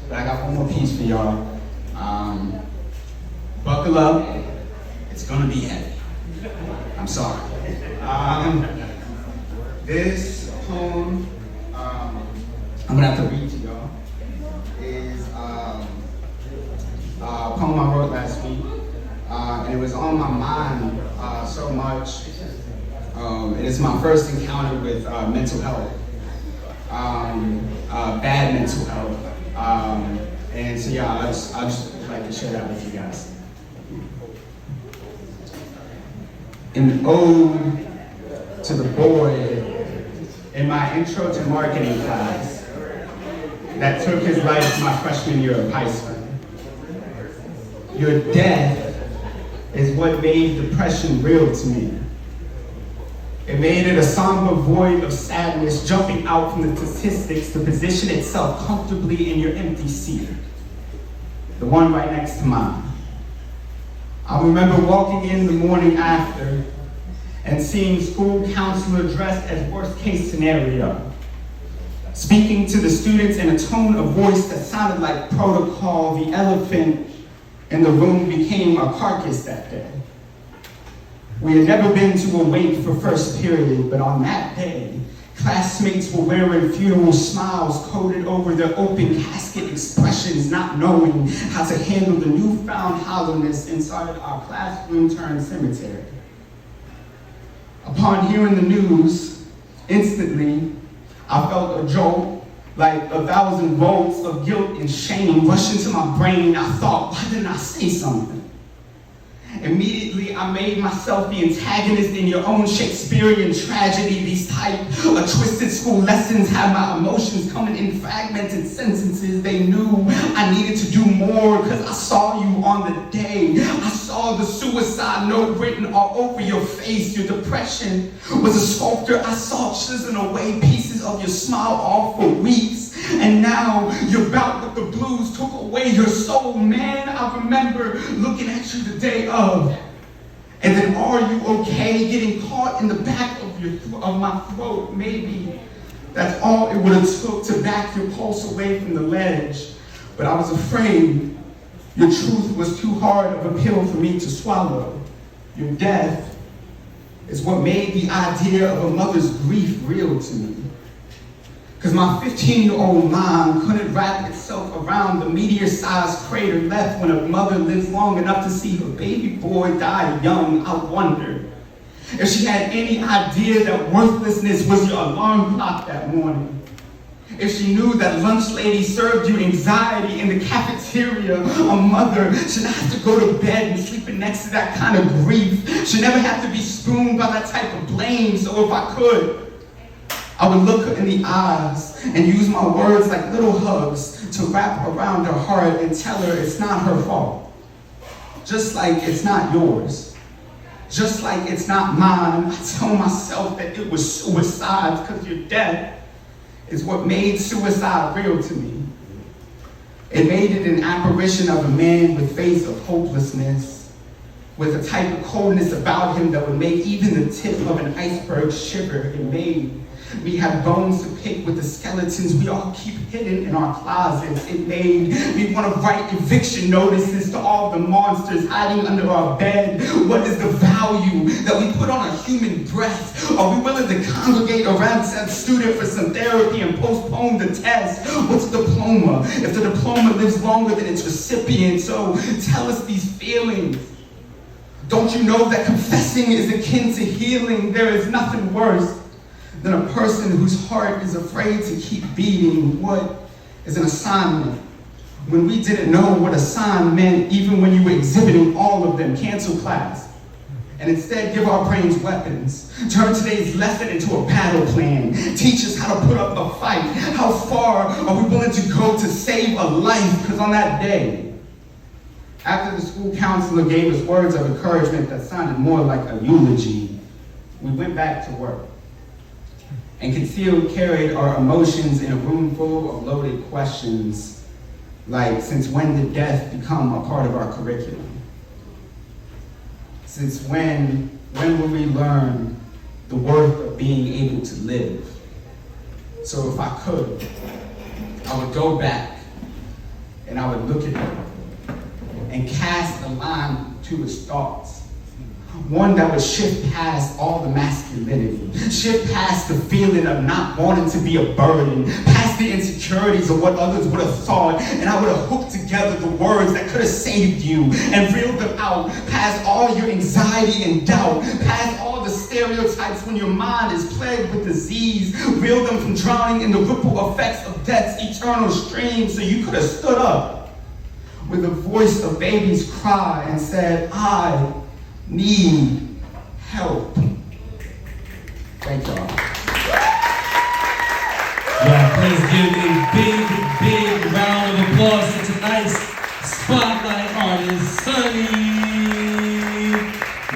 but I got one more piece for y'all. Buckle up, it's gonna be heavy. I'm sorry. This poem, I'm gonna have to read to y'all, is a poem I wrote last week, and it was on my mind so much. It is my first encounter with mental health, bad mental health, and so yeah, I just like to share that with you guys. An ode to the boy in my intro to marketing class that took his life my freshman year of high school. Your death is what made depression real to me. It made it a somber void of sadness jumping out from the statistics to position itself comfortably in your empty seat, the one right next to mine. I remember walking in the morning after and seeing school counselor dressed as worst case scenario, speaking to the students in a tone of voice that sounded like protocol. The elephant in the room became a carcass that day. We had never been to a wake for first period, but on that day, classmates were wearing funeral smiles coated over their open casket expressions, not knowing how to handle the newfound hollowness inside our classroom turned cemetery. Upon hearing the news, instantly, I felt a jolt, like 1,000 volts of guilt and shame rush into my brain. I thought, why didn't I say something? Immediately, I made myself the antagonist in your own Shakespearean tragedy. These type of twisted school lessons had my emotions coming in fragmented sentences. They knew I needed to do more because I saw you on the day. I saw the suicide note written all over your face. Your depression was a sculptor. I saw chiseling away pieces of your smile all for weeks. And now your bout with the blues took away your soul. Man, I remember looking at you the day of. And then, are you okay? Getting caught in the back of my throat. Maybe that's all it would have took to back your pulse away from the ledge. But I was afraid your truth was too hard of a pill for me to swallow. Your death is what made the idea of a mother's grief real to me. Because my 15-year-old mind couldn't wrap itself around the meteor-sized crater left when a mother lives long enough to see her baby boy die young. I wondered if she had any idea that worthlessness was your alarm clock that morning. If she knew that lunch lady served you anxiety in the cafeteria, a mother should not have to go to bed and sleeping next to that kind of grief. Should never have to be spooned by that type of blame. So if I could, I would look her in the eyes and use my words like little hugs to wrap around her heart and tell her it's not her fault. Just like it's not yours. Just like it's not mine. I tell myself that it was suicide because your death is what made suicide real to me. It made it an apparition of a man with face of hopelessness, with a type of coldness about him that would make even the tip of an iceberg shiver. It made me have bones to pick with the skeletons we all keep hidden in our closets. It made me want to write eviction notices to all the monsters hiding under our bed. What is the value that we put on a human breath? Are we willing to congregate around that student for some therapy and postpone the test? What's a diploma if the diploma lives longer than its recipient? So tell us these feelings. Don't you know that confessing is akin to healing? There is nothing worse than a person whose heart is afraid to keep beating. What is an assignment? When we didn't know what a sign meant, even when you were exhibiting all of them, cancel class, and instead give our brains weapons. Turn today's lesson into a battle plan. Teach us how to put up a fight. How far are we willing to go to save a life? Because on that day, after the school counselor gave us words of encouragement that sounded more like a eulogy, we went back to work and concealed carried our emotions in a room full of loaded questions, like, since when did death become a part of our curriculum? Since when will we learn the worth of being able to live? So if I could, I would go back and I would look at it and cast a line to his thoughts. One that would shift past all the masculinity, shift past the feeling of not wanting to be a burden, past the insecurities of what others would have thought, and I would have hooked together the words that could have saved you and reeled them out, past all your anxiety and doubt, past all the stereotypes when your mind is plagued with disease, reel them from drowning in the ripple effects of death's eternal stream, so you could have stood up with the voice of baby's cry and said, I need help. Thank y'all. Yeah, please give a big